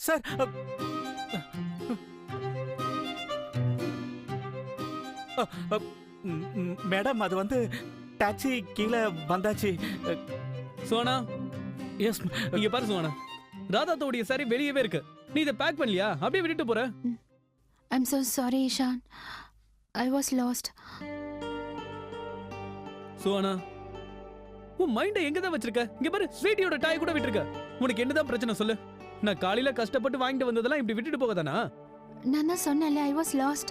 Sir madam அது வந்து taxi கீழே வந்தாச்சு. சோனா எஸ். இங்க பாரு சோனா, ராதா தோடைய சாரி வெளியவே இருக்கு. நீ இதை பேக் பண்ணலையா? அப்படியே விட்டுட்டு போற. I'm so sorry, Ishan. I was lost. Sona, உன் மைண்ட எங்க தான் வச்சிருக்க? இங்க பாரு, ஸ்வீட்டியோட டாய் கூட விட்டுருக்க. உனக்கு என்னதான் பிரச்சனை சொல்லு? நான் காலையில கஷ்டப்பட்டு வாங்கிட்டு வந்ததெல்லாம் இப்படி விட்டுட்டு போகதானா? நான் தான் சொன்னேன்ல, I was lost.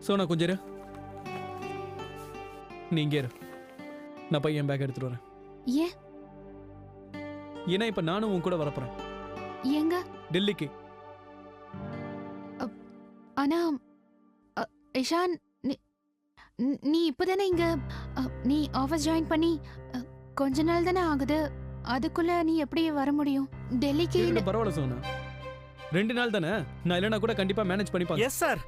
சோனா கொஞ்சம் இரு. நீ இங்கே இரு, நான் போய் என் பேக் எடுத்துட்டு வரேன். ஏன்? ஏன்னா இப்ப நானும் உன் கூட வரப்போறேன். எங்க? டெல்லிக்கு. ஆனா இஷான், நீ இப்பதானே இங்க நீ ஆபீஸ் ஜாயின் பண்ணி கொஞ்ச நாள் தானே ஆகுது. அதுக்குள்ள நீ எப்படி வர முடியும் டெல்லிக்கு? பரவாயில்ல சோனா, 2 நாள் தானே. நான் இல்லைனா கூட கண்டிப்பா மேனேஜ் பண்ணிப்பேன். Yes sir.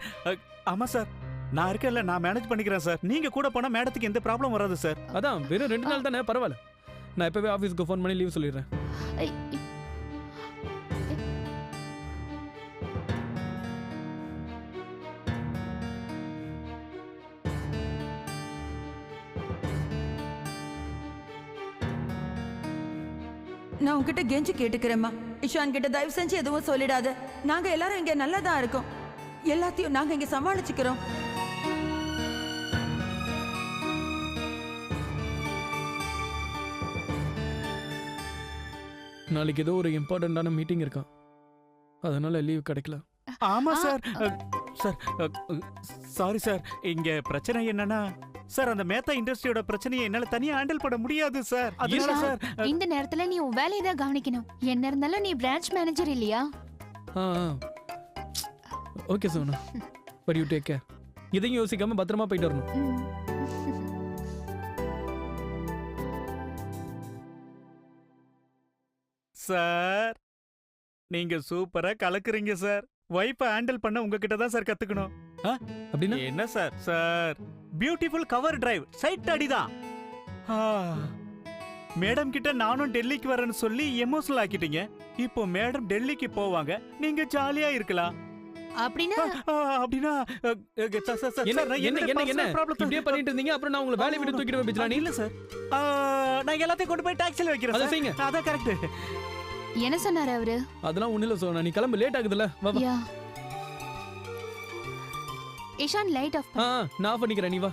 ஆமா சார், நான் இருக்கேன்ல, நான் மேனேஜ் பண்ணிக்கிறேன் சார். நீங்க கூட போனா மேடத்துக்கு எந்த ப்ராப்ளம் வராது சார். அதான் வெறும் 2 நாள் தானே, பரவாயில்ல. நான் இப்பவே ஆபீஸ்க்கு ஃபோன் பண்ணி லீவ் சொல்லிடுறேன். நான் உங்ககிட்ட கெஞ்சி கேட்டுக்கிறேம்மா, இஷான் கிட்ட தயவு செஞ்சு எதுவும் சொல்லிடாத. நாங்க எல்லாரும் இங்க நல்லதா இருக்கோம். எல்லாத்தையும் நாங்க இங்க சமாளிச்சுக்கிறோம். நாளைக்கு ஏதோ ஒரு இம்பார்ட்டன்டான மீட்டிங் இருக்கான், அதனால லீவ் கிடைக்கல. ஆமா சார். Sir sorry sir. இங்க பிரச்சனை என்னன்னா சார், அந்த மேத்தா இண்டஸ்ட்ரியோட பிரச்சனையை என்னால தனியா ஹேண்டில் பண்ண முடியாது சார். அதனால சார் இந்த நேரத்துல நீ உன் வேலையை தான் கவனிக்கணும். என்ன இருந்தாலும் நீ பிரான்ச் மேனேஜர் இல்லையா? Okay Sona, but you take care. இதையும் யோசிக்காம பத்திரமா போயிட்டு வரணும். சார் நீங்க சூப்பரா கலக்குறீங்க சார். வைஃபை ஹேண்டில் பண்ண உங்ககிட்ட தான் சார் கத்துக்கணும். அப்படின்னா என்ன sir? Sir beautiful cover drive, sight அடிதான். மேடம் கிட்ட நானும் டெல்லிக்கு வரேன்னு சொல்லி எமோஷனல் ஆக்கிட்டீங்க. இப்போ மேடம் டெல்லிக்கு போவாங்க, நீங்க ஜாலியா இருக்கலாம். அப்படின்னா அப்படின்னா இப்படியே பண்ணிட்டு இருந்தீங்க, அப்புறம் நான் உங்களை வேலையை விட்டு தூக்கிடுவேன் பிஜ்ரானி. இல்ல சார், நான் எல்லாத்தையும் கொண்டு போய் டாக்ஸில வைக்கிறேன். அதை செய்யுங்க. அதான் கரெக்ட். என்ன சொன்னாரு அவரு? அதெல்லாம் ஒண்ணு இல்ல சோனா, நீ கிளம்பு, லேட் ஆகுதுல. வா வா. இஷான் லைட் ஆஃப் நான் ஆஃப் பண்ணிக்கிறேன், நீ வா.